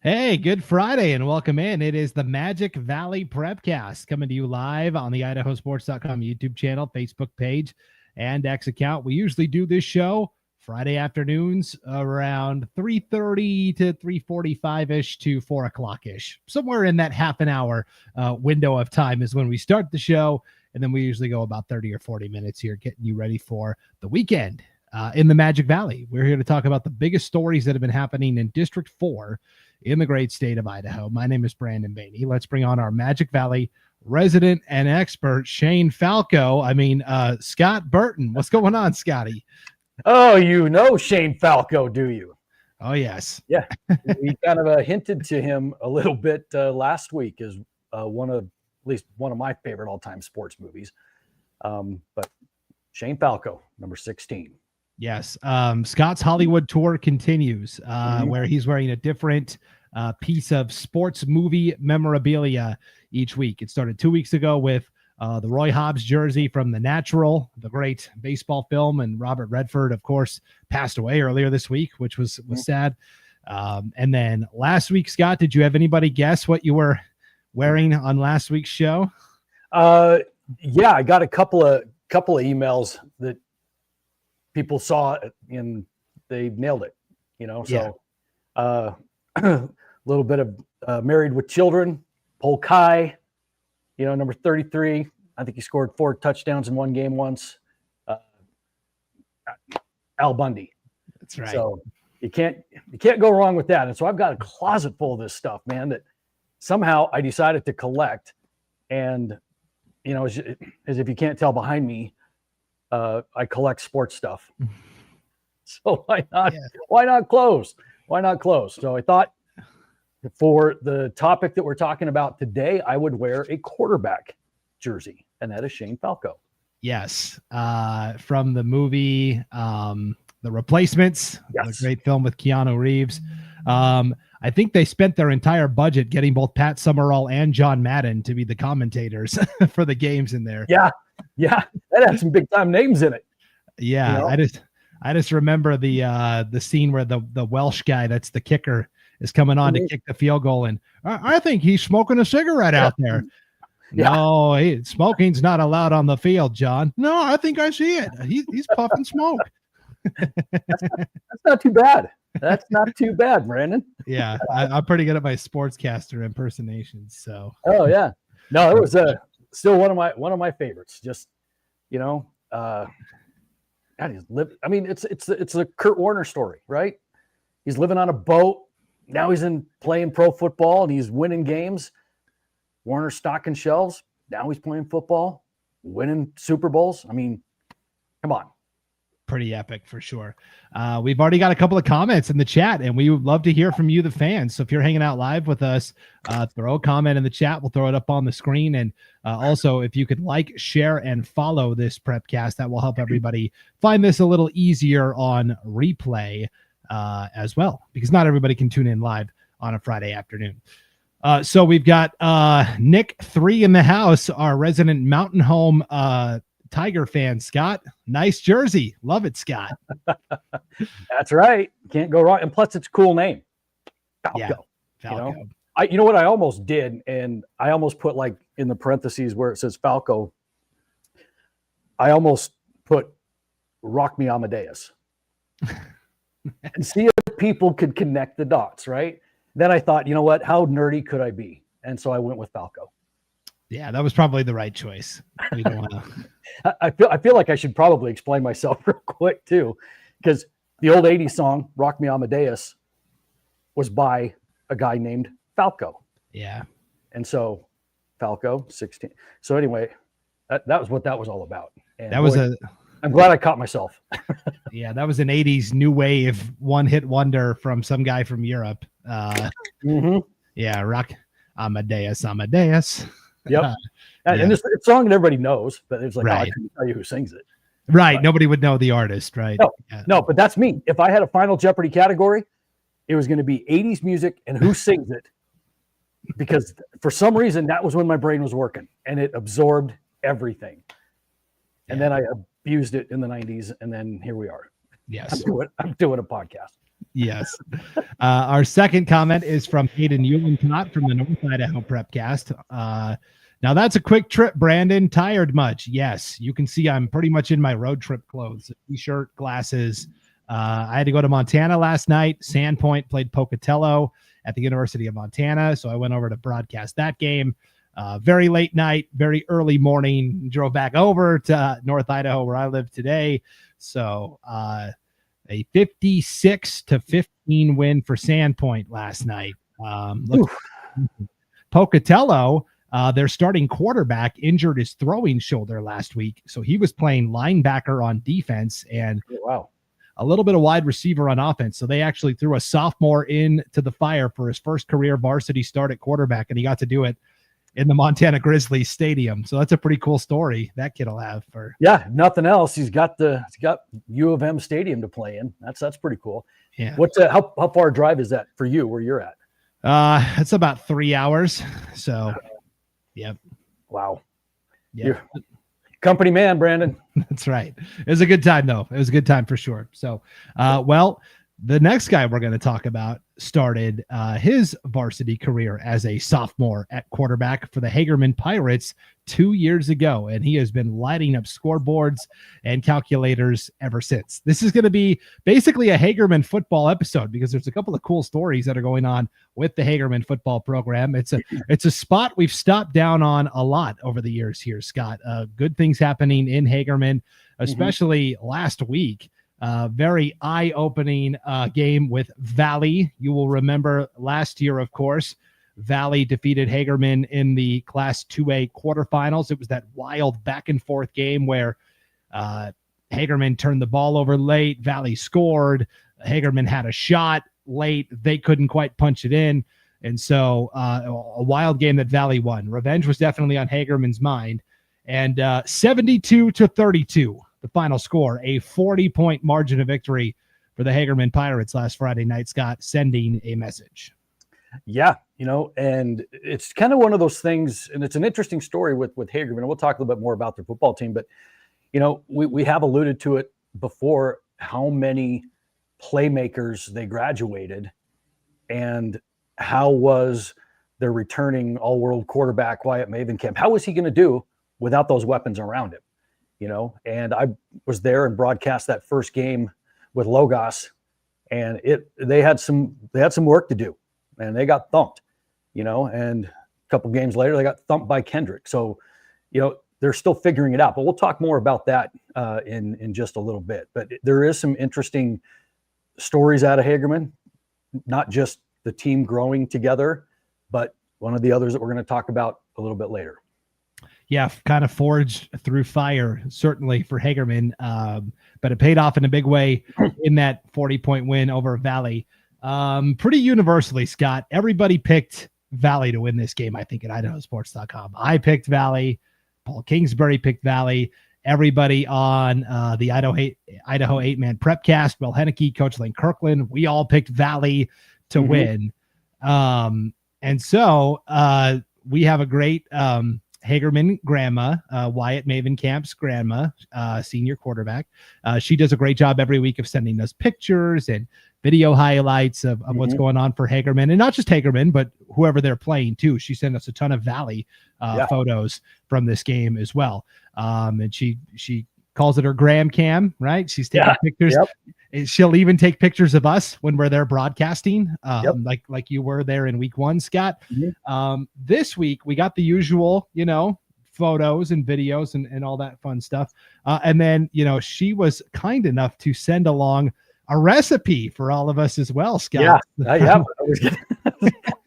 Hey, good Friday and welcome in. It is the Magic Valley Prepcast coming to you live on the IdahoSports.com YouTube channel, Facebook page, and X account. We usually do this show Friday afternoons around 3:30 to 3:45-ish to 4 o'clock-ish. Somewhere in that half an hour window of time is when we start the show, and then we usually go about 30 or 40 minutes here getting you ready for the weekend in the Magic Valley. We're here to talk about the biggest stories that have been happening in District 4 in the great state of Idaho. My name is Brandon Baney. Let's bring on our Magic Valley resident and expert, Shane Falco. Scott Burton. What's going on, Scotty? Oh, you know Shane Falco, do you? Oh, yes. Yeah. We kind of hinted to him a little bit last week as at least one of my favorite all-time sports movies. But Shane Falco, number 16. Yes. Scott's Hollywood tour continues, where he's wearing a different piece of sports movie memorabilia each week. It started 2 weeks ago with the Roy Hobbs jersey from The Natural, the great baseball film, and Robert Redford, of course, passed away earlier this week, which was sad. And then last week, Scott, did you have anybody guess what you were wearing on last week's show? Yeah, I got a couple of emails that people saw and they nailed it, So a little bit of Married with Children, Polkai, number 33. I think he scored 4 touchdowns in one game once. Al Bundy. That's right. So you can't go wrong with that. And so I've got a closet full of this stuff, man, that somehow I decided to collect. And, as if you can't tell behind me, I collect sports stuff. So why not close? Why not close? So I thought for the topic that we're talking about today, I would wear a quarterback jersey, and that is Shane Falco. Yes. From the movie, The Replacements, yes. A great film with Keanu Reeves. I think they spent their entire budget getting both Pat Summerall and John Madden to be the commentators for the games in there. Yeah. That had some big time names in it. Yeah. I just remember the scene where the Welsh guy, that's the kicker, is coming on to kick the field goal. And I think he's smoking a cigarette out there. Yeah. No, smoking's not allowed on the field, John. No, I think I see it. He's puffing smoke. That's not too bad. That's not too bad, Brandon. Yeah, I'm pretty good at my sportscaster impersonations. So. Oh yeah, no, it was still one of my favorites. Just God, he's I mean, it's a Kurt Warner story, right? He's living on a boat. Now he's playing pro football and he's winning games. Warner's stocking shelves. Now he's playing football, winning Super Bowls. I mean, come on. Pretty epic for sure. We've already got a couple of comments in the chat, and we would love to hear from you, the fans. So if you're hanging out live with us, throw a comment in the chat. We'll throw it up on the screen. And also, if you could like, share, and follow this Prepcast, that will help everybody find this a little easier on replay as well, because not everybody can tune in live on a Friday afternoon. So we've got Nick 3 in the house, our resident Mountain Home Tiger fan. Scott, nice jersey. Love it, Scott. That's right. Can't go wrong. And plus, it's a cool name. Falco. Yeah, Falco. You know what I almost did? And I almost put, like, in the parentheses where it says Falco, I almost put Rock Me Amadeus. And see if people could connect the dots, right? Then I thought, you know what? How nerdy could I be? And so I went with Falco. Yeah, that was probably the right choice. We don't want to. I feel like I should probably explain myself real quick too, because the old 80s song "Rock Me Amadeus" was by a guy named Falco. Yeah, and so Falco 16. So anyway, that was what that was all about. And that was I'm glad I caught myself. Yeah, that was an 80s new wave one-hit wonder from some guy from Europe. Yeah, Rock Amadeus. Yep. And it's a song that everybody knows, but it's like, right. I couldn't tell you who sings it. Right. But nobody would know the artist, right? No, but that's me. If I had a Final Jeopardy category, it was going to be 80s music and who sings it. Because for some reason, that was when my brain was working and it absorbed everything. And then I abused it in the 90s. And then here we are. Yes. I'm doing a podcast. Yes. Our second comment is from Hayden Eulencott from the North Idaho Prepcast. Now that's a quick trip, Brandon. Tired much? Yes. You can see I'm pretty much in my road trip clothes, t-shirt, glasses. I had to go to Montana last night. Sandpoint played Pocatello at the University of Montana, so I went over to broadcast that game. Very late night, very early morning. Drove back over to North Idaho where I live today. So a 56-15 win for Sandpoint last night. Pocatello, their starting quarterback, injured his throwing shoulder last week, so he was playing linebacker on defense and a little bit of wide receiver on offense. So they actually threw a sophomore into the fire for his first career varsity start at quarterback, and he got to do it in the Montana Grizzlies Stadium. So that's a pretty cool story that kid will have for. Yeah, nothing else. He's got U of M Stadium to play in. That's pretty cool. Yeah. What's how far a drive is that for you where you're at? It's about 3 hours. So, yep. Wow. Yeah. You're company man, Brandon. That's right. It was a good time, though. It was a good time for sure. So, well, the next guy we're going to talk about started his varsity career as a sophomore at quarterback for the Hagerman Pirates 2 years ago, and he has been lighting up scoreboards and calculators ever since. This is going to be basically a Hagerman football episode because there's a couple of cool stories that are going on with the Hagerman football program. It's a spot we've stopped down on a lot over the years here, Scott. Good things happening in Hagerman, especially last week. Very eye-opening game with Valley. You will remember last year, of course, Valley defeated Hagerman in the Class 2A quarterfinals. It was that wild back-and-forth game where Hagerman turned the ball over late. Valley scored. Hagerman had a shot late. They couldn't quite punch it in. And so a wild game that Valley won. Revenge was definitely on Hagerman's mind. And 72-32. The final score, a 40-point margin of victory for the Hagerman Pirates last Friday night, Scott, sending a message. Yeah, and it's kind of one of those things, and it's an interesting story with Hagerman. We'll talk a little bit more about their football team, but, we have alluded to it before, how many playmakers they graduated and how was their returning all-world quarterback, Wyatt Mavencamp. How was he going to do without those weapons around him? And I was there and broadcast that first game with Logos, and they had some work to do, and they got thumped, and a couple games later they got thumped by Kendrick. So, they're still figuring it out, but we'll talk more about that in just a little bit. But there is some interesting stories out of Hagerman, not just the team growing together, but one of the others that we're going to talk about a little bit later. Yeah, kind of forged through fire, certainly for Hagerman, but it paid off in a big way in that 40-point win over Valley. Pretty universally, Scott, everybody picked Valley to win this game, I think, at IdahoSports.com. I picked Valley. Paul Kingsbury picked Valley. Everybody on the Idaho 8-man Prepcast, Will Henneke, Coach Lane Kirkland, we all picked Valley to win. And so we have a great Hagerman grandma, Wyatt Mavencamp's grandma, senior quarterback. She does a great job every week of sending us pictures and video highlights of what's going on for Hagerman, and not just Hagerman, but whoever they're playing too. She sent us a ton of Valley photos from this game as well. And she calls it her Graham Cam, right? She's taking pictures. Yep. She'll even take pictures of us when we're there broadcasting, like you were there in week one, Scott. This week we got the usual, photos and videos and all that fun stuff. And then, she was kind enough to send along a recipe for all of us as well, Scott. Yeah.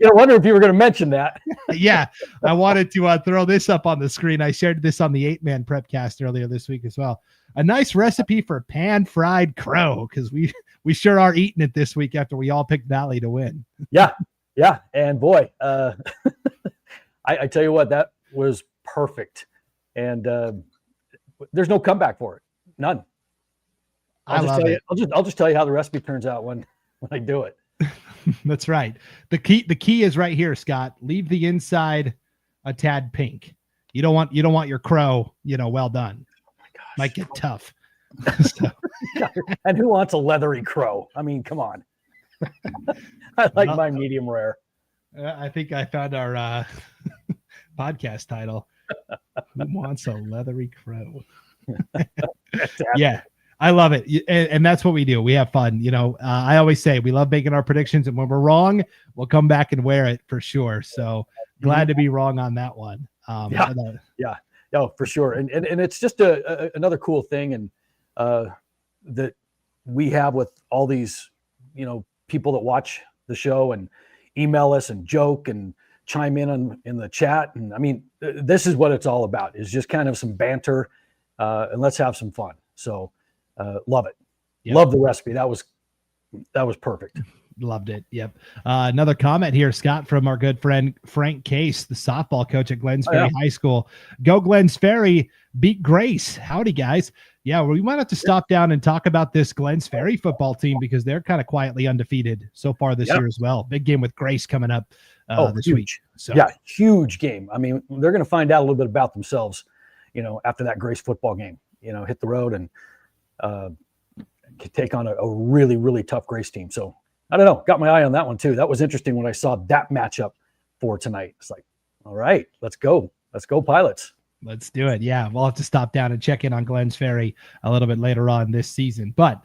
I wonder if you were going to mention that. Yeah. I wanted to throw this up on the screen. I shared this on the 8-man Prepcast earlier this week as well. A nice recipe for pan-fried crow, because we sure are eating it this week after we all picked Valley to win. Yeah. And boy, I tell you what, that was perfect. And there's no comeback for it. None. I'll just tell you how the recipe turns out when I do it. That's right. The key is right here, Scott. Leave the inside a tad pink. You don't want your crow, well done. Oh my gosh. Might get tough. And who wants a leathery crow? I mean, come on. I like my medium rare. I think I found our podcast title. Who wants a leathery crow? Yeah, I love it. And that's what we do. We have fun. I always say we love making our predictions, and when we're wrong, we'll come back and wear it for sure. So glad to be wrong on that one. Yeah, for sure. And it's just another cool thing. And that we have with all these, people that watch the show and email us and joke and chime in the chat. And I mean, this is what it's all about, is just kind of some banter, and let's have some fun. So love it. Yep. Love the recipe. That was perfect. Loved it. Yep. Another comment here, Scott, from our good friend Frank Case, the softball coach at Glens Ferry High School. Go Glens Ferry, beat Grace. Howdy, guys. Yeah, we might have to stop down and talk about this Glens Ferry football team, because they're kind of quietly undefeated so far this year as well. Big game with Grace coming up this week. So yeah, huge game. I mean, they're going to find out a little bit about themselves, after that Grace football game. Hit the road and take on a really, really tough Grace team. So I don't know. Got my eye on that one too. That was interesting when I saw that matchup for tonight. It's like, all right, let's go. Let's go Pilots. Let's do it. Yeah, we'll have to stop down and check in on Glens Ferry a little bit later on this season. But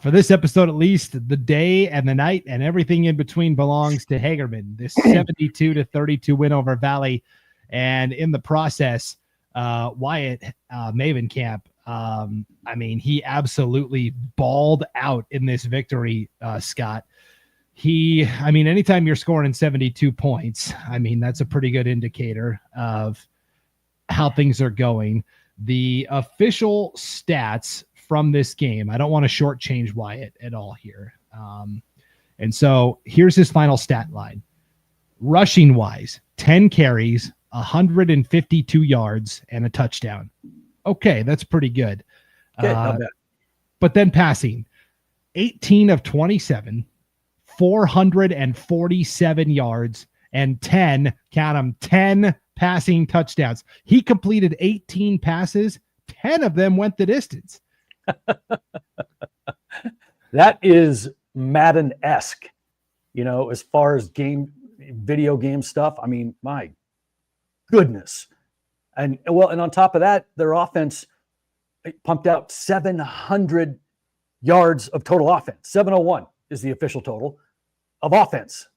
for this episode, at least, the day and the night and everything in between belongs to Hagerman. This 72-32 win over Valley. And in the process, Wyatt Mavencamp, I mean, he absolutely balled out in this victory, Scott. Anytime you're scoring 72 points, I mean, that's a pretty good indicator of how things are going. The official stats from this game, I don't want to shortchange Wyatt at all here. And so here's his final stat line. Rushing wise, 10 carries, 152 yards, and a touchdown. Okay, that's pretty good. Not bad. But then passing, 18 of 27, 447 yards, and 10, count them, 10 passing touchdowns. He completed 18 passes. 10 of them went the distance. That is Madden-esque, as far as video game stuff. I mean, my goodness. And on top of that, their offense pumped out 700 yards of total offense. 701 is the official total of offense.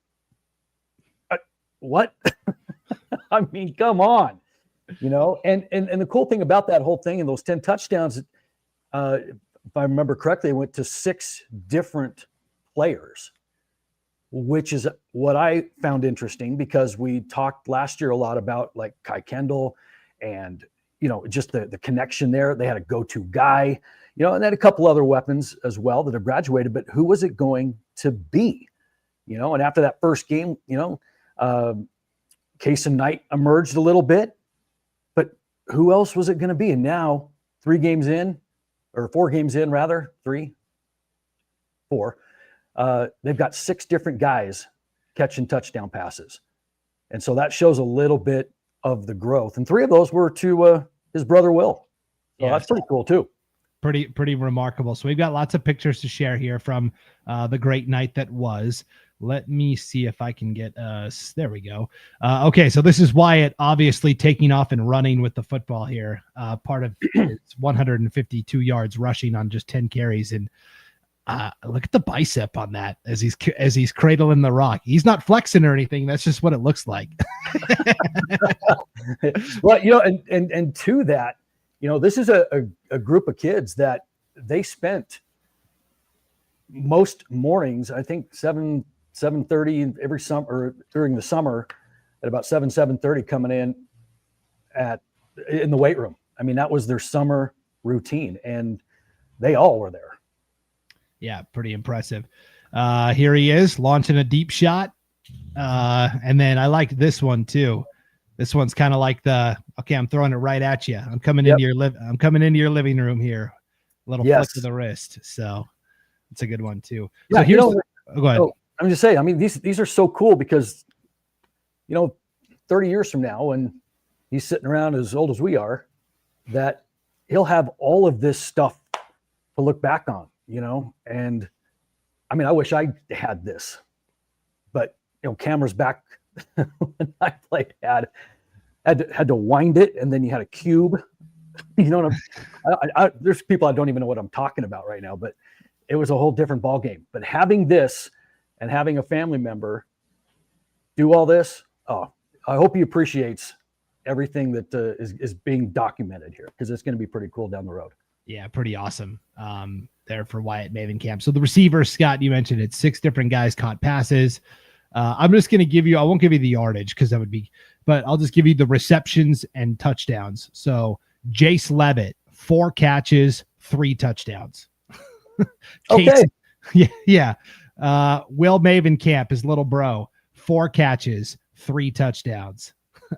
What? I mean, come on, and the cool thing about that whole thing and those 10 touchdowns, if I remember correctly, went to 6 different players, which is what I found interesting, because we talked last year a lot about like Kai Kendall and, just the connection there. They had a go-to guy, and then a couple other weapons as well that have graduated, but who was it going to be? And after that first game, Case and Knight emerged a little bit, but who else was it going to be? And now 4 games in, rather, 4, they've got 6 different guys catching touchdown passes. And so that shows a little bit of the growth. And 3 of those were to his brother, Will. So that's pretty cool too. Pretty remarkable. So we've got lots of pictures to share here from the great night that was. Let me see if I can get us. There we go. Okay, so this is Wyatt obviously taking off and running with the football here. Part of his 152 yards rushing on just 10 carries. And look at the bicep on that as he's cradling the rock. He's not flexing or anything. That's just what it looks like. Well, and to that, this is a group of kids that they spent most mornings, I think 7:30 every summer, or during the summer, at about 7:30 coming in the weight room. I mean, that was their summer routine, and they all were there. Yeah, pretty impressive. Here he is launching a deep shot. And then I like this one too. This one's kind of like I'm throwing it right at you. I'm coming into your living room here. A little flick of the wrist. So it's a good one too. Yeah, so go ahead. I'm just saying, I mean, these are so cool because, 30 years from now, when he's sitting around as old as we are, that he'll have all of this stuff to look back on, and I mean, I wish I had this, but cameras back when I played had to wind it, and then you had a cube. There's people I don't even know what I'm talking about right now, but it was a whole different ball game. But having this and having a family member do all this, I hope he appreciates everything that is being documented here, because it's going to be pretty cool down the road. Yeah, pretty awesome there for Wyatt Mavencamp. So the receivers, Scott, you mentioned it, 6 different guys caught passes. I'm just going to give you, I won't give you the yardage because that would be, but I'll just give you the receptions and touchdowns. So Jace Levitt, 4 catches, 3 touchdowns. Okay. Yeah. Will Mavencamp, his little bro, 4 catches, 3 touchdowns.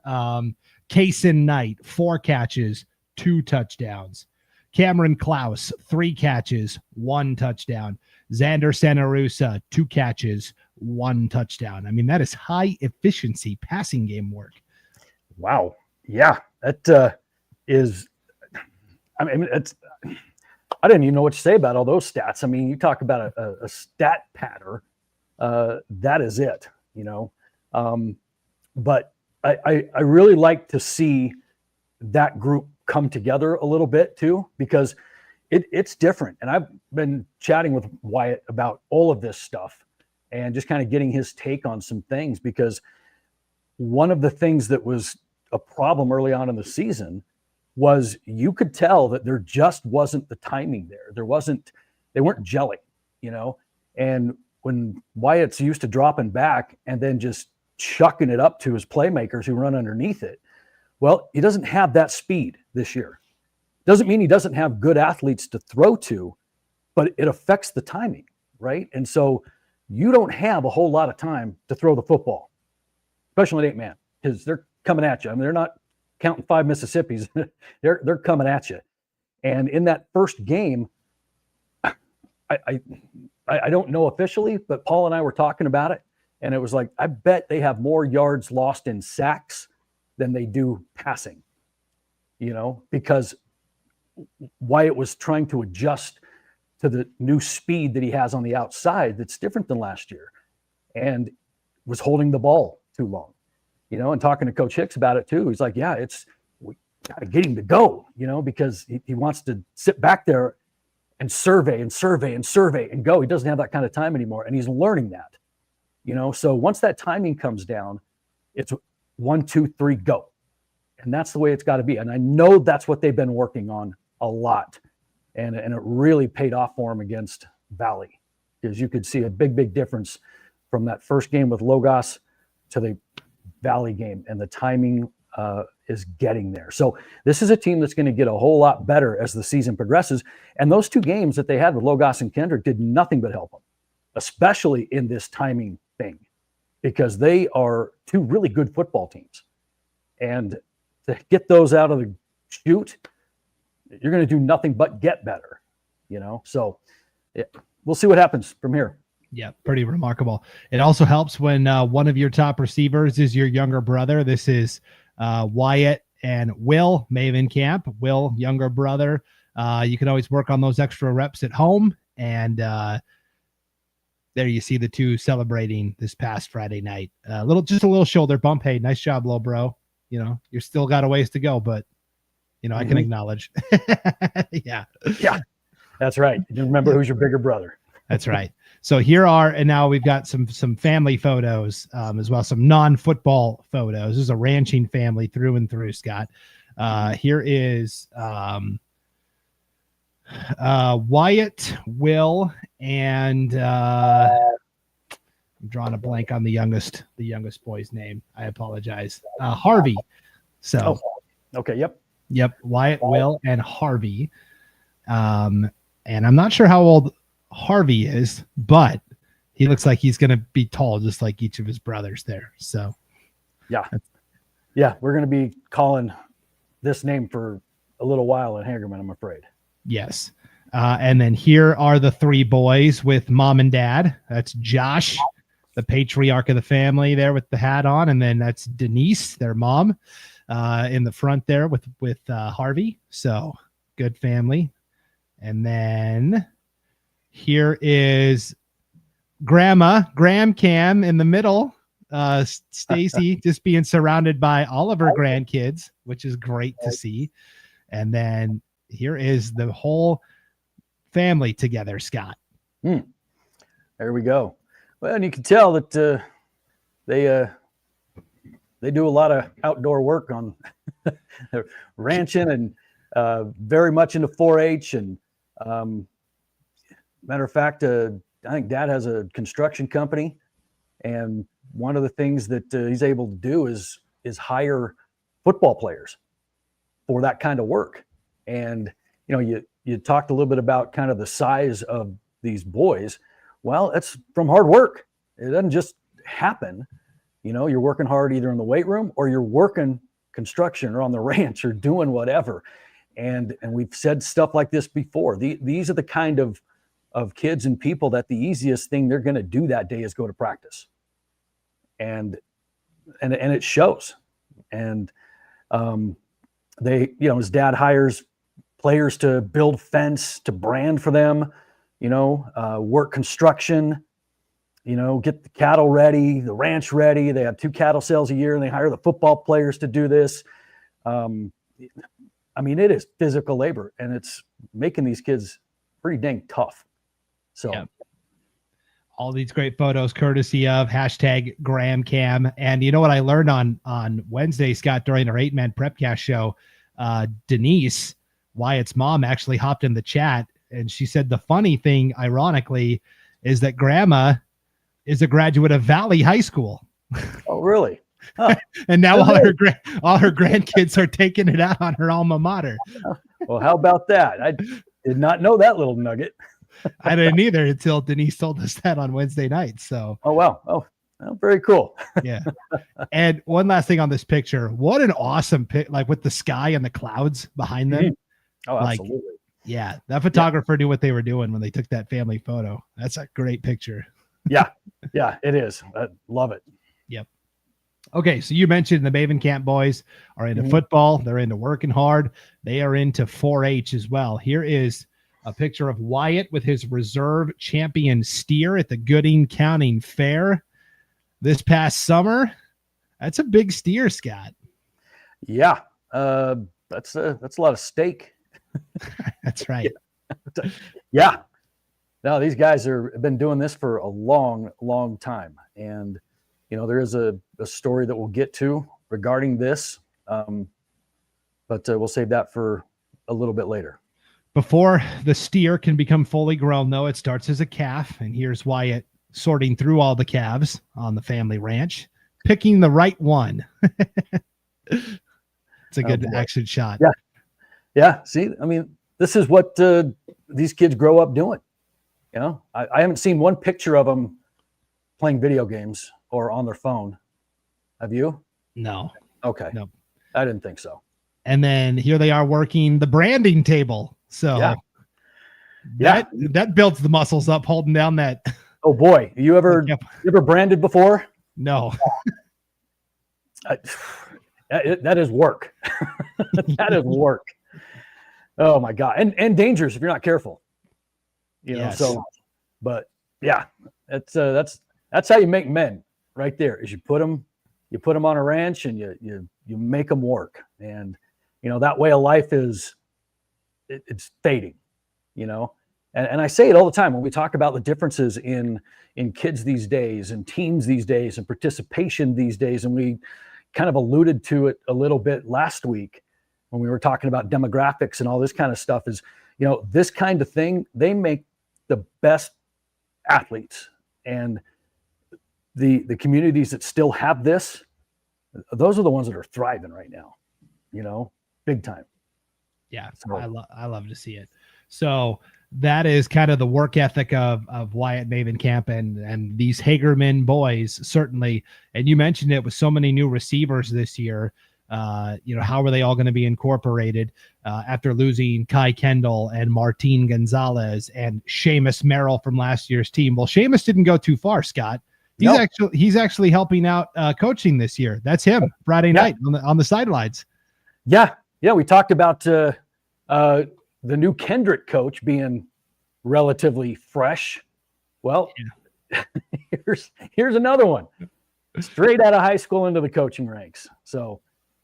Kaysen Knight, 4 catches, 2 touchdowns. Cameron Klaus, 3 catches, 1 touchdown. Xander Santarusa, 2 catches, 1 touchdown. I mean, that is high efficiency passing game work. Wow. Yeah. That is, I mean, I didn't even know what to say about all those stats. I mean, you talk about a stat pattern. That is it, but I really like to see that group come together a little bit too, because it's different. And I've been chatting with Wyatt about all of this stuff and just kind of getting his take on some things, because one of the things that was a problem early on in the season was you could tell that there just wasn't the timing there. They weren't gelling, and when Wyatt's used to dropping back and then just chucking it up to his playmakers who run underneath it. Well, he doesn't have that speed this year. Doesn't mean he doesn't have good athletes to throw to, but it affects the timing, right? And so you don't have a whole lot of time to throw the football, especially at 8-man, because they're coming at you. I mean, they're not counting 5 Mississippis. they're coming at you. And in that first game, I don't know officially, but Paul and I were talking about it, and it was like, I bet they have more yards lost in sacks than they do passing, because Wyatt was trying to adjust to the new speed that he has on the outside that's different than last year, and was holding the ball too long, and talking to Coach Hicks about it too. He's like, yeah, we got to get him to go, because he wants to sit back there and survey and go. He doesn't have that kind of time anymore, and he's learning that, so once that timing comes down, it's 1, 2, 3, go. And that's the way it's got to be. And I know that's what they've been working on a lot. And it really paid off for them against Valley, because you could see a big difference from that first game with Logos to the Valley game. And the timing is getting there. So this is a team that's going to get a whole lot better as the season progresses. And those 2 games that they had with Logos and Kendrick did nothing but help them, especially in this timing thing, because they are 2 really good football teams. And to get those out of the chute, you're going to do nothing but get better, So yeah, we'll see what happens from here. Yeah, pretty remarkable. It also helps when one of your top receivers is your younger brother. This is Wyatt and Will Mavencamp. Will, younger brother. You can always work on those extra reps at home. And there you see the 2 celebrating this past Friday night. Just a little shoulder bump. Hey, nice job, little bro. You're still got a ways to go, but I can acknowledge. Yeah. That's right. You remember who's your bigger brother. That's right. So here are, and now we've got some family photos as well, some non-football photos. This is a ranching family through and through, Scott. Here is Wyatt, Will, and I'm drawing a blank on the youngest boy's name. I apologize. Harvey. So, okay. Yep. Wyatt, Will, and Harvey. And I'm not sure how old Harvey is, but he looks like he's going to be tall, just like each of his brothers there. So, yeah, we're going to be calling this name for a little while in Hagerman, I'm afraid. Yes. And then here are the 3 boys with mom and dad. That's Josh, the patriarch of the family there with the hat on. And then that's Denise, their mom, in the front there with Harvey. So good family. And then here is Grandma, Graham Cam in the middle. Stacy just being surrounded by all of her grandkids, which is great to see. And then here is the whole family together, Scott. There we go. Well, and you can tell that they do a lot of outdoor work on ranching and very much into 4-H. And matter of fact, I think Dad has a construction company, and one of the things that he's able to do is hire football players for that kind of work. And you talked a little bit about kind of the size of these boys. Well, it's from hard work. It doesn't just happen. You're working hard either in the weight room or you're working construction or on the ranch or doing whatever. And we've said stuff like this before. These are the kind of kids and people that the easiest thing they're going to do that day is go to practice. And it shows. And his dad hires players to build fence, to brand for them, work construction, get the cattle ready, the ranch ready. They have 2 cattle sales a year, and they hire the football players to do this. It is physical labor, and it's making these kids pretty dang tough. So all these great photos courtesy of #GrahamCam. And you know what I learned on Wednesday, Scott, during our 8-man Prepcast show, Denise, Wyatt's mom, actually hopped in the chat, and she said the funny thing, ironically, is that Grandma is a graduate of Valley High School. Oh, really? Huh. And now all her grandkids are taking it out on her alma mater. Well, how about that? I did not know that little nugget. I didn't either until Denise told us that on Wednesday night. So, oh wow, well, very cool. Yeah. And one last thing on this picture: what an awesome pic! Like with the sky and the clouds behind them. Oh, absolutely. Yeah, that photographer knew what they were doing when they took that family photo. That's a great picture. Yeah, it is. I love it. Yep. Okay, so you mentioned the Mavencamp boys are into football. They're into working hard. They are into 4-H as well. Here is a picture of Wyatt with his reserve champion steer at the Gooding County Fair this past summer. That's a big steer, Scott. Yeah, that's a lot of steak. That's right. Yeah. No, these guys have been doing this for a long, long time. And, there is a story that we'll get to regarding this, but we'll save that for a little bit later. Before the steer can become fully grown, though, it starts as a calf. And here's Wyatt sorting through all the calves on the family ranch, picking the right one. It's a good action shot. Yeah. Yeah. See, this is what these kids grow up doing. I haven't seen one picture of them playing video games or on their phone. Have you? No. Okay. No. I didn't think so. And then here they are working the branding table. So that builds the muscles up holding down that. Oh boy. You ever branded before? No. That is work. That is work. Oh my God. And dangerous if you're not careful. So, but yeah, that's how you make men right there, is you put them on a ranch and you make them work. And, that way of life it's fading, and I say it all the time when we talk about the differences in kids these days and teams these days and participation these days. And we kind of alluded to it a little bit last week when we were talking about demographics and all this kind of stuff is, this kind of thing, they make the best athletes. And the communities that still have this, those are the ones that are thriving right now, big time. Yeah. So I love to see it. So that is kind of the work ethic of Wyatt Mavencamp and these Hagerman boys, certainly. And you mentioned it with so many new receivers this year. How are they all going to be incorporated after losing Kai Kendall and Martin Gonzalez and Seamus Merrill from last year's team? Well, Seamus didn't go too far, Scott. He's actually helping out coaching this year. That's him Friday night on the sidelines. Yeah. Yeah. We talked about the new Kendrick coach being relatively fresh. Well, here's another one, straight out of high school into the coaching ranks. So,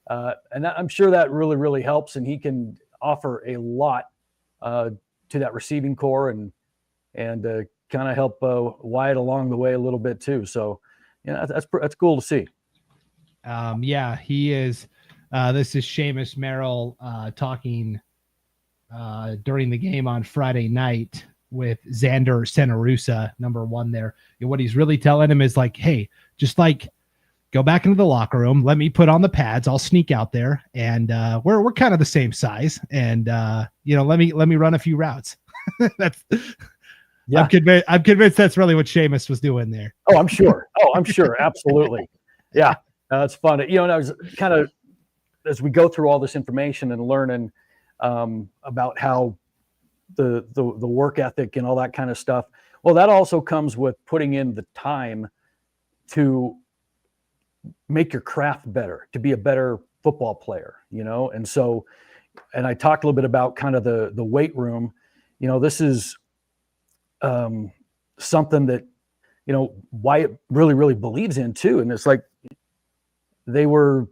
and I'm sure that really, really helps, and he can offer a lot to that receiving core and kind of help Wyatt along the way a little bit too. So, yeah, that's cool to see. Yeah, he is. This is Seamus Merrill talking during the game on Friday night with Xander Senarusa, number 1 there. And what he's really telling him is like, hey, just like go back into the locker room. Let me put on the pads. I'll sneak out there, and we're kind of the same size. And let me run a few routes. That's. Yeah. I'm convinced that's really what Seamus was doing there. Oh, I'm sure. Absolutely. Yeah. It's fun. And I was kind of, as we go through all this information and learning about how the work ethic and all that kind of stuff, well, that also comes with putting in the time to make your craft better, to be a better football player, And so, and I talked a little bit about kind of the weight room. This is something that, Wyatt really, really believes in too. And it's like, they were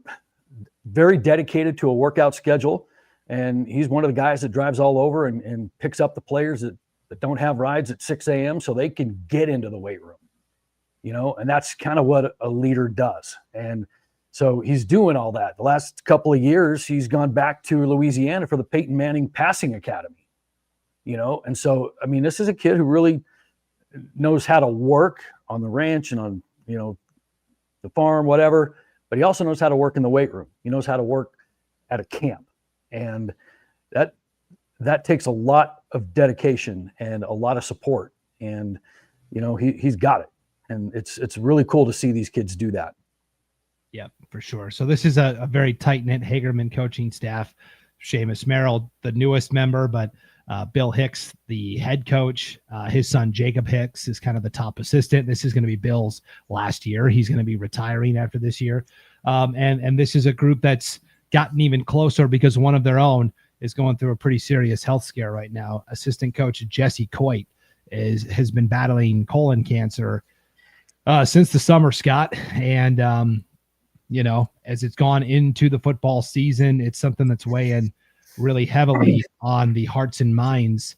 very dedicated to a workout schedule. And he's one of the guys that drives all over and picks up the players that don't have rides at 6 a.m. so they can get into the weight room, and that's kind of what a leader does. And so he's doing all that. The last couple of years, he's gone back to Louisiana for the Peyton Manning Passing Academy, and so, I mean, this is a kid who really knows how to work on the ranch and on, the farm, whatever, but he also knows how to work in the weight room. He knows how to work at a camp. And that takes a lot of dedication and a lot of support. And, he's got it. And it's really cool to see these kids do that. Yeah, for sure. So this is a very tight-knit Hagerman coaching staff. Seamus Merrill, the newest member, but Bill Hicks, the head coach, his son Jacob Hicks is kind of the top assistant. This is going to be Bill's last year. He's going to be retiring after this year. And this is a group that's gotten even closer because one of their own is going through a pretty serious health scare right now. Assistant coach Jesse Coit has been battling colon cancer since the summer, Scott. And, as it's gone into the football season, it's something that's weighing really heavily on the hearts and minds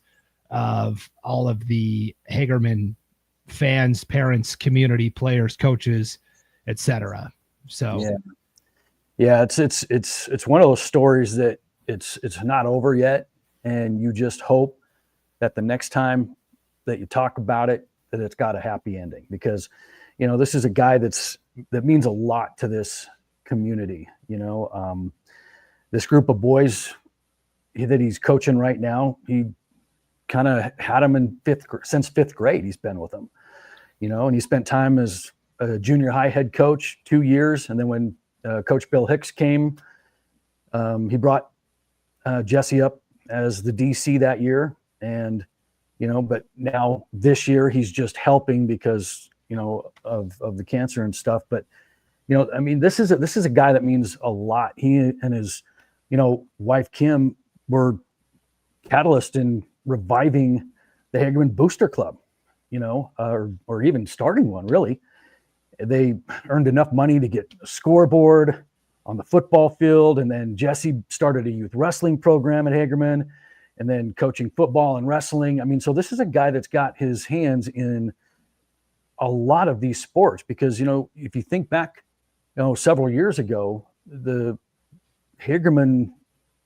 of all of the Hagerman fans, parents, community, players, coaches, etc. So, yeah, it's one of those stories that it's not over yet, and you just hope that the next time that you talk about it, that it's got a happy ending, because this is a guy that means a lot to this community. This group of boys that he's coaching right now, he kind of had them in since fifth grade. He's been with them, and he spent time as a junior high head coach 2 years. And then when Coach Bill Hicks came, he brought Jesse up as the DC that year. And, but now this year he's just helping because, of the cancer and stuff. But, I mean, this is a guy that means a lot. He and his, wife, Kim, were catalyst in reviving the Hagerman Booster Club, or even starting one, really. They earned enough money to get a scoreboard on the football field. And then Jesse started a youth wrestling program at Hagerman, and then coaching football and wrestling. I mean, so this is a guy that's got his hands in a lot of these sports, because, if you think back, several years ago, the Hagerman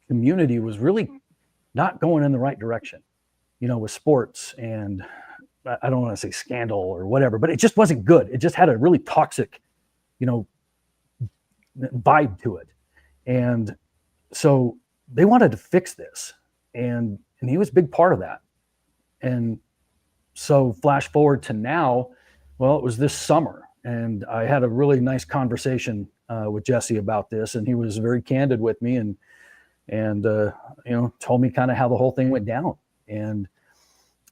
community was really not going in the right direction, with sports. And I don't want to say scandal or whatever, but it just wasn't good. It just had a really toxic, vibe to it. And so they wanted to fix this, and he was a big part of that. And so flash forward to now, well, it was this summer, and I had a really nice conversation with Jesse about this, and he was very candid with me and told me kind of how the whole thing went down. And,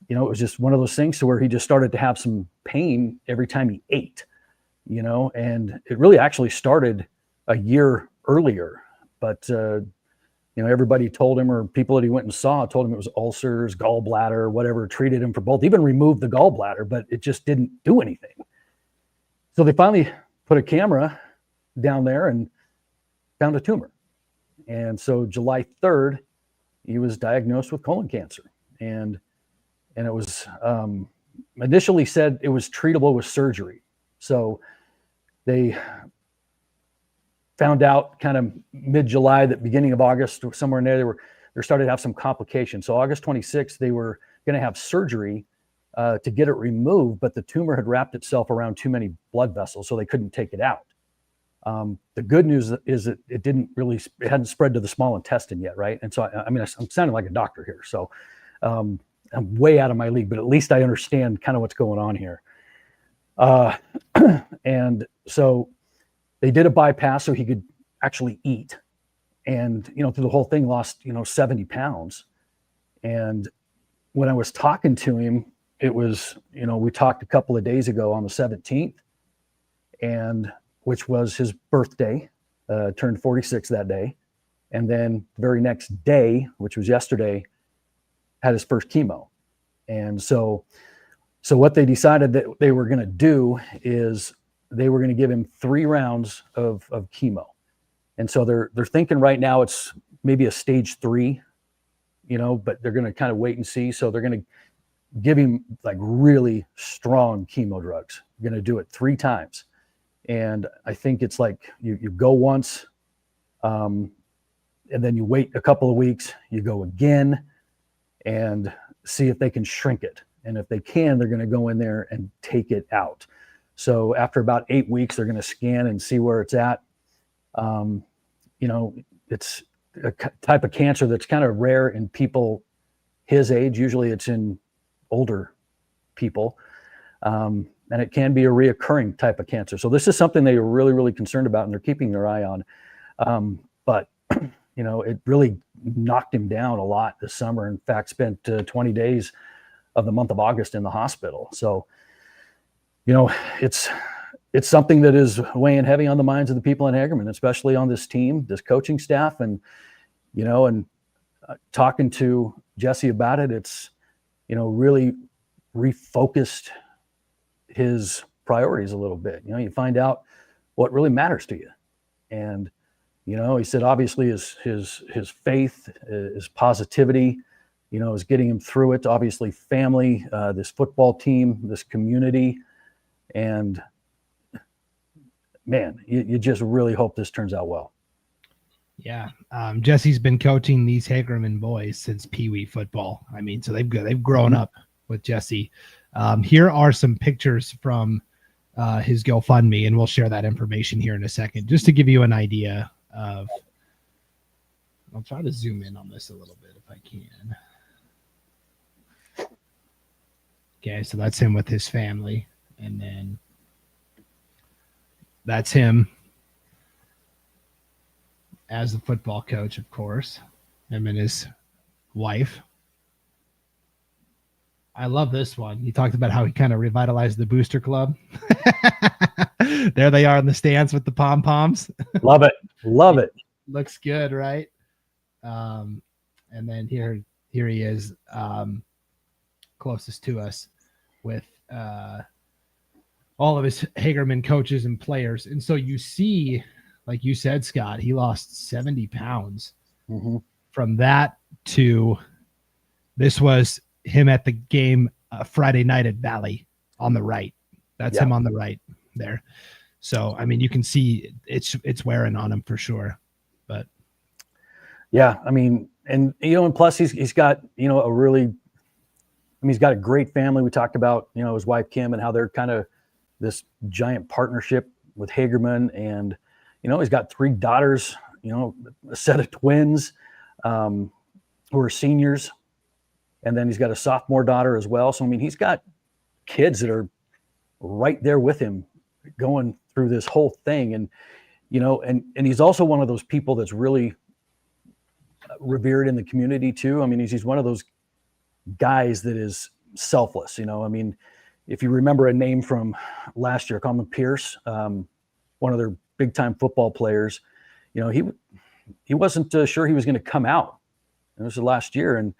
it was just one of those things to where he just started to have some pain every time he ate, and it really actually started a year earlier. But, everybody told him, or people that he went and saw told him it was ulcers, gallbladder, whatever, treated him for both, even removed the gallbladder, but it just didn't do anything. So they finally put a camera down there and found a tumor. And so July 3rd, he was diagnosed with colon cancer. And it was initially said it was treatable with surgery. So they found out kind of mid-July, that beginning of August, somewhere in there, they started to have some complications. So August 26th, they were going to have surgery to get it removed, but the tumor had wrapped itself around too many blood vessels, so they couldn't take it out. The good news is that it hadn't spread to the small intestine yet, right? And so, I'm sounding like a doctor here, so I'm way out of my league, but at least I understand kind of what's going on here. And so they did a bypass so he could actually eat, and, through the whole thing lost, 70 pounds. And when I was talking to him, it was, we talked a couple of days ago on the 17th, and which was his birthday, turned 46 that day. And then the very next day, which was yesterday, had his first chemo. And so what they decided that they were going to do is they were going to give him 3 rounds of chemo. And so they're thinking right now it's maybe a stage 3, but they're going to kind of wait and see. So they're going to give him like really strong chemo drugs. You're going to do it 3 times. And I think it's like you go once, and then you wait a couple of weeks, you go again and see if they can shrink it. And if they can, they're going to go in there and take it out. So after about 8 weeks, they're going to scan and see where it's at. It's a type of cancer that's kind of rare in people his age. Usually it's in older people. And it can be a reoccurring type of cancer. So this is something they are really, really concerned about, and they're keeping their eye on. But it really knocked him down a lot this summer. In fact, spent 20 days of the month of August in the hospital. So, it's something that is weighing heavy on the minds of the people in Hagerman, especially on this team, this coaching staff, and talking to Jesse about it, it's really refocused his priorities a little bit. You find out what really matters to you. And, he said, obviously his faith, his positivity, is getting him through it. Obviously family, this football team, this community. And man, you just really hope this turns out well. Yeah. Jesse's been coaching these Hagerman boys since Pee Wee football. So they've grown up with Jesse. Here are some pictures from his GoFundMe, and we'll share that information here in a second, just to give you an idea of. I'll try to zoom in on this a little bit if I can. Okay, so that's him with his family, and then that's him as the football coach, of course, him and his wife. I love this one. He talked about how he kind of revitalized the booster club. There they are in the stands with the pom-poms. Love it. Love it. Looks good, right? And then here he is, closest to us with all of his Hagerman coaches and players. And so you see, like you said, Scott, he lost 70 pounds. Mm-hmm. From that to this was him at the game Friday night at Valley on the right. That's him on the right there. So, you can see it's wearing on him for sure. But yeah, and plus he's got, he's got a great family. We talked about, his wife, Kim, and how they're kind of this giant partnership with Hagerman. And, he's got 3 daughters, a set of twins who are seniors. And then he's got a sophomore daughter as well. So, he's got kids that are right there with him going through this whole thing. And, and he's also one of those people that's really revered in the community too. He's one of those guys that is selfless. If you remember a name from last year, Coleman Pierce, one of their big time football players, he he wasn't sure he was going to come out. And this was last year, and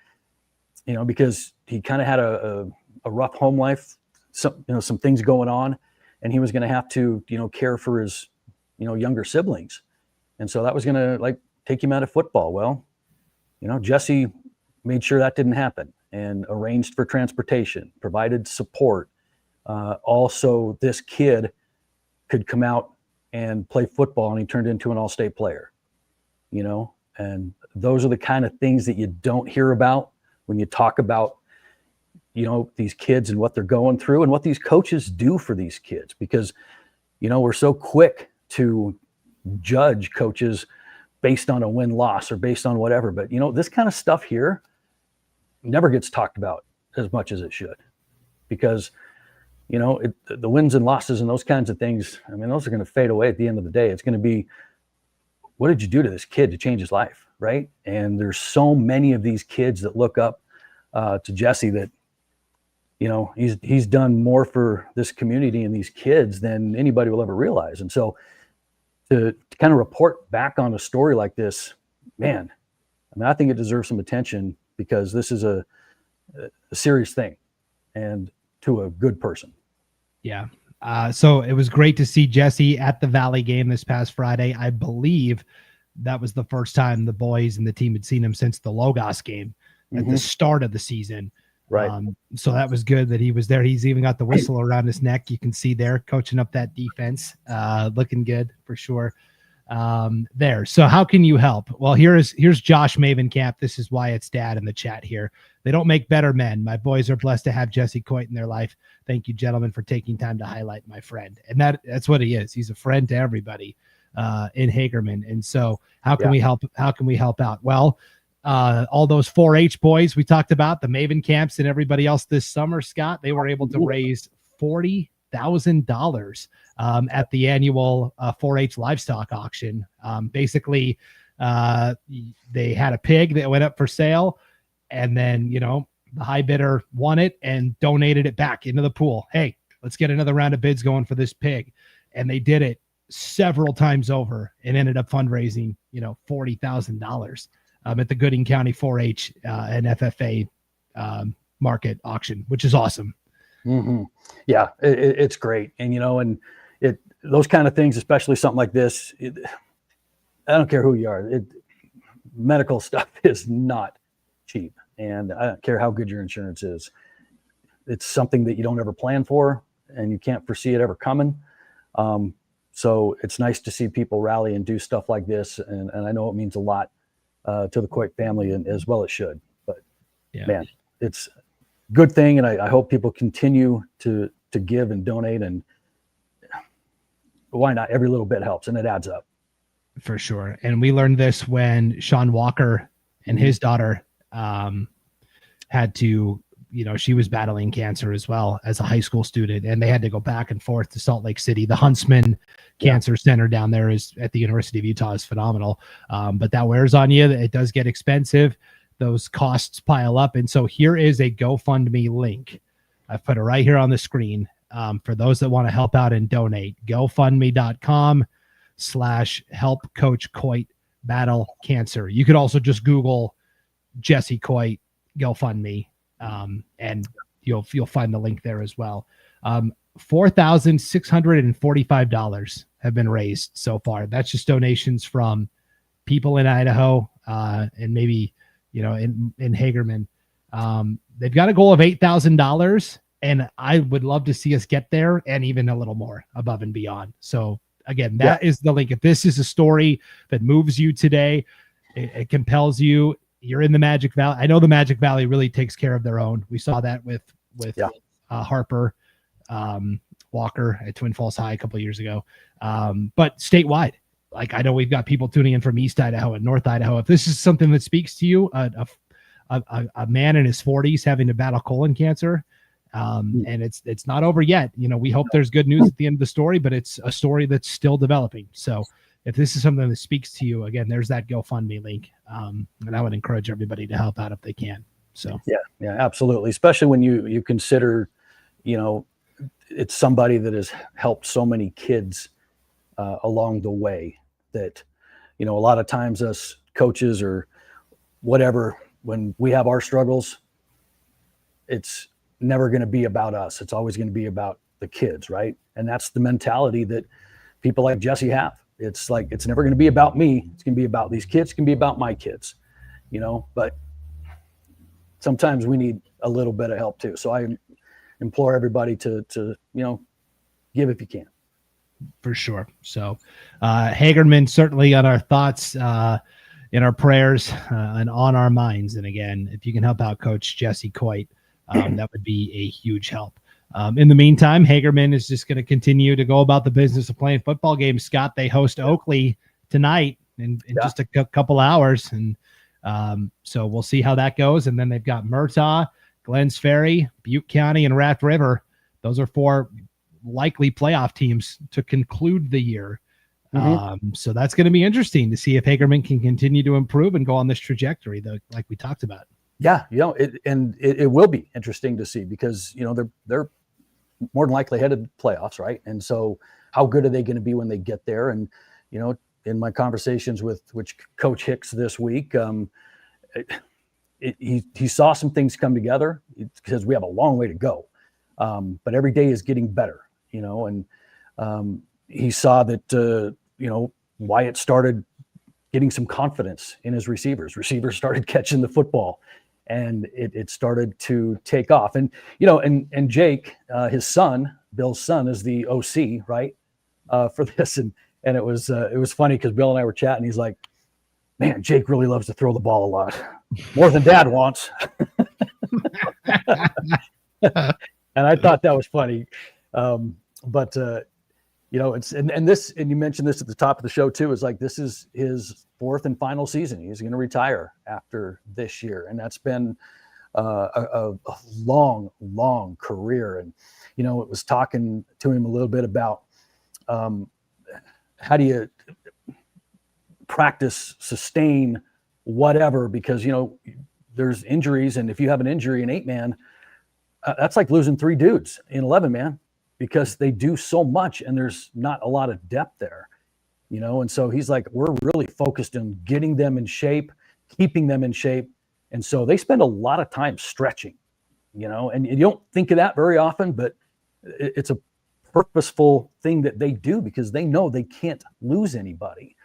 because he kind of had a rough home life, some things going on, and he was going to have to care for his younger siblings, and so that was going to take him out of football. Well, Jesse made sure that didn't happen and arranged for transportation, provided support. Also, this kid could come out and play football, and he turned into an all-state player, and those are the kind of things that you don't hear about when you talk about, these kids and what they're going through and what these coaches do for these kids, because, we're so quick to judge coaches based on a win-loss or based on whatever. But, this kind of stuff here never gets talked about as much as it should, because, the wins and losses and those kinds of things, those are going to fade away at the end of the day. It's going to be, what did you do to this kid to change his life, right? And there's so many of these kids that look up to Jesse that, he's done more for this community and these kids than anybody will ever realize. And so to kind of report back on a story like this, man, I think it deserves some attention, because this is a serious thing, and to a good person. Yeah. So it was great to see Jesse at the Valley game this past Friday. I believe that was the first time the boys and the team had seen him since the Logos game at the start of the season. Right. So that was good that he was there. He's even got the whistle around his neck. You can see there coaching up that defense, looking good for sure. There. So how can you help? Well, here's Josh Mavencamp. This is Wyatt's dad in the chat here. They don't make better men. My boys are blessed to have Jesse Coit in their life. Thank you, gentlemen, for taking time to highlight my friend. And that's what he is. He's a friend to everybody in Hagerman. And so how can we help? How can we help out? Well, all those 4-H boys we talked about, the Mavencamps and everybody else this summer, Scott, they were able to raise $40,000 at the annual 4-H livestock auction. Basically, they had a pig that went up for sale, and then the high bidder won it and donated it back into the pool. Hey, let's get another round of bids going for this pig, and they did it several times over and ended up fundraising $40,000 at the Gooding County 4-H and FFA market auction, which is awesome. Mm-hmm. Yeah, it's great. And, those kind of things, especially something like this, I don't care who you are. Medical stuff is not cheap. And I don't care how good your insurance is. It's something that you don't ever plan for, and you can't foresee it ever coming. So it's nice to see people rally and do stuff like this. And I know it means a lot to the Coit family, and as well it should. But man, it's a good thing. And I hope people continue to give and donate, and why not? Every little bit helps, and it adds up. For sure. And we learned this when Sean Walker and his daughter had to, she was battling cancer as well as a high school student, and they had to go back and forth to Salt Lake City. The Huntsman Cancer Center down there is at the University of Utah is phenomenal. But that wears on you. It does get expensive. Those costs pile up. And so here is a GoFundMe link. I've put it right here on the screen for those that want to help out and donate. GoFundMe.com/help Coach Coit battle cancer. You could also just Google Jesse Coit GoFundMe, and you'll find the link there as well. $4,645 have been raised so far. That's just donations from people in Idaho and maybe in Hagerman. They've got a goal of $8,000, and I would love to see us get there and even a little more above and beyond. So again, that is the link. If this is a story that moves you today, it compels you, you're in the Magic Valley. I know the Magic Valley really takes care of their own. We saw that with Harper Walker at Twin Falls High a couple of years ago. But statewide, I know we've got people tuning in from East Idaho and North Idaho. If this is something that speaks to you, a man in his 40s having to battle colon cancer, and it's not over yet. We hope there's good news at the end of the story, but it's a story that's still developing. So if this is something that speaks to you, again, there's that GoFundMe link. And I would encourage everybody to help out if they can. So yeah, absolutely. Especially when you consider, it's somebody that has helped so many kids along the way that, a lot of times us coaches or whatever, when we have our struggles, it's never going to be about us. It's always going to be about the kids, right? And that's the mentality that people like Jesse have. It's like, it's never going to be about me. It's going to be about these kids. It's going to be about my kids, but sometimes we need a little bit of help too. So I implore everybody to give if you can. For sure. So Hagerman, certainly on our thoughts, in our prayers, and on our minds. And again, if you can help out Coach Jesse Coit, that would be a huge help. In the meantime, Hagerman is just going to continue to go about the business of playing football games. Scott, they host Oakley tonight in just a couple hours. And so we'll see how that goes. And then they've got Murtaugh, Glens Ferry, Butte County, and Raft River. Those are 4 likely playoff teams to conclude the year. So that's going to be interesting to see if Hagerman can continue to improve and go on this trajectory, though, like we talked about. Yeah, it will be interesting to see because they're more than likely headed to playoffs, right? And so, how good are they going to be when they get there? And in my conversations with Coach Hicks this week, he saw some things come together because we have a long way to go, but every day is getting better, and he saw that Wyatt started getting some confidence in his receivers. Receivers started catching the football, and it started to take off. And and Jake, his son, Bill's son, is the OC, right, for this. And it was funny because Bill and I were chatting. He's like, "Man, Jake really loves to throw the ball a lot, more than Dad wants." And I thought that was funny. It's and you mentioned this at the top of the show too, is like, this is his 4th and final season. He's going to retire after this year. And that's been a long career. And, it was talking to him a little bit about how do you practice, sustain, whatever, because, there's injuries. And if you have an injury in 8-man, that's like losing 3 dudes in 11-man. Because they do so much and there's not a lot of depth there, and so he's like, we're really focused on getting them in shape, keeping them in shape. And so they spend a lot of time stretching, and you don't think of that very often, but it's a purposeful thing that they do because they know they can't lose anybody.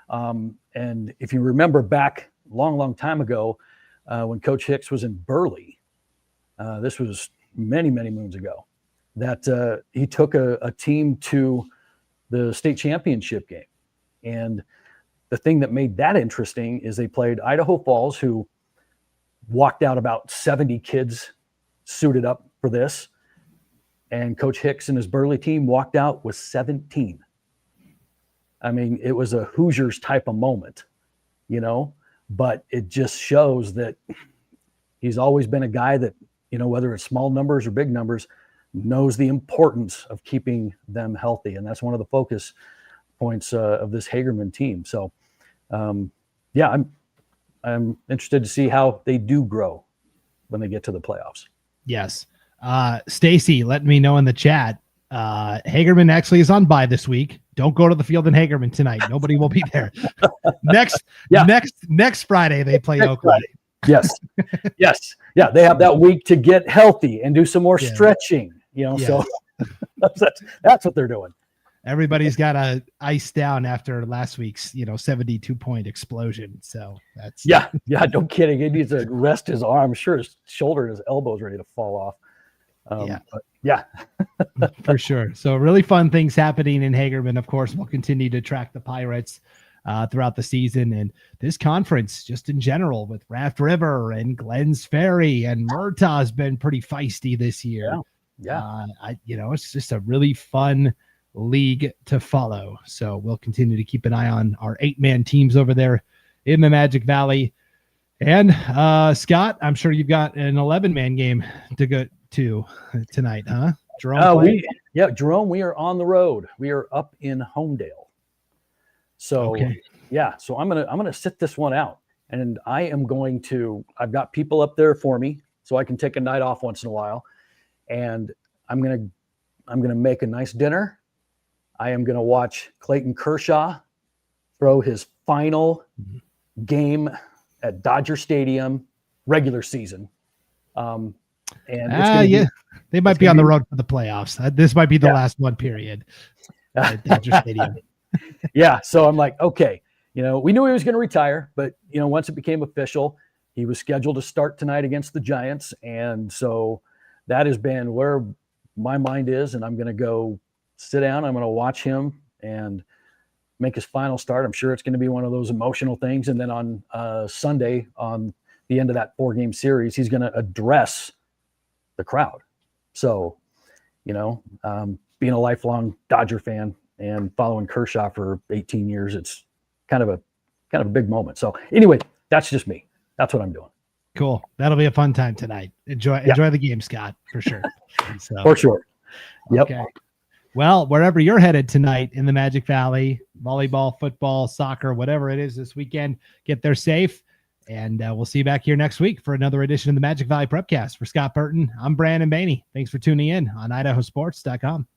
And if you remember back long time ago, when Coach Hicks was in Burley, this was many moons ago, that he took a team to the state championship game. And the thing that made that interesting is they played Idaho Falls, who walked out about 70 kids suited up for this. And Coach Hicks and his Burley team walked out with 17. I mean, it was a Hoosiers type of moment, but it just shows that he's always been a guy that, whether it's small numbers or big numbers, knows the importance of keeping them healthy. And that's one of the focus points of this Hagerman team. So, I'm interested to see how they do grow when they get to the playoffs. Yes. Stacy, let me know in the chat. Hagerman actually is on bye this week. Don't go to the field in Hagerman tonight. Nobody will be there. Next Friday, they play Oakland. Yes. Yeah. They have that week to get healthy and do some more stretching, so that's what they're doing. Everybody's got to ice down after last week's, 72-point explosion. So that's no kidding. He needs to rest his arm. I'm sure his shoulder and his elbow is ready to fall off. For sure. So really fun things happening in Hagerman. Of course, we'll continue to track the Pirates throughout the season, and this conference just in general with Raft River and Glens Ferry and Murtaugh has been pretty feisty this year. It's just a really fun league to follow. So we'll continue to keep an eye on our 8-man teams over there in the Magic Valley. And Scott, I'm sure you've got an 11-man game to go to tonight, huh? Jerome, Jerome, we are on the road. We are up in Homedale. So so I'm gonna sit this one out, and I've got people up there for me, so I can take a night off once in a while, and I'm gonna make a nice dinner. I am gonna watch Clayton Kershaw throw his final game at Dodger Stadium, regular season. And they might be on the road for the playoffs. This might be the last one, period. At Dodger Stadium. Yeah. So I'm like, okay, we knew he was going to retire, but once it became official, he was scheduled to start tonight against the Giants. And so that has been where my mind is. And I'm going to go sit down. I'm going to watch him and make his final start. I'm sure it's going to be one of those emotional things. And then on Sunday, on the end of that 4-game series, he's going to address the crowd. So, being a lifelong Dodger fan and following Kershaw for 18 years, it's kind of a big moment. So anyway, that's just me. That's what I'm doing. Cool. That'll be a fun time tonight. Enjoy the game, Scott, for sure. So, for sure. Yep. Okay. Well, wherever you're headed tonight in the Magic Valley, volleyball, football, soccer, whatever it is this weekend, get there safe. And we'll see you back here next week for another edition of the Magic Valley Prepcast. For Scott Burton, I'm Brandon Baney. Thanks for tuning in on IdahoSports.com.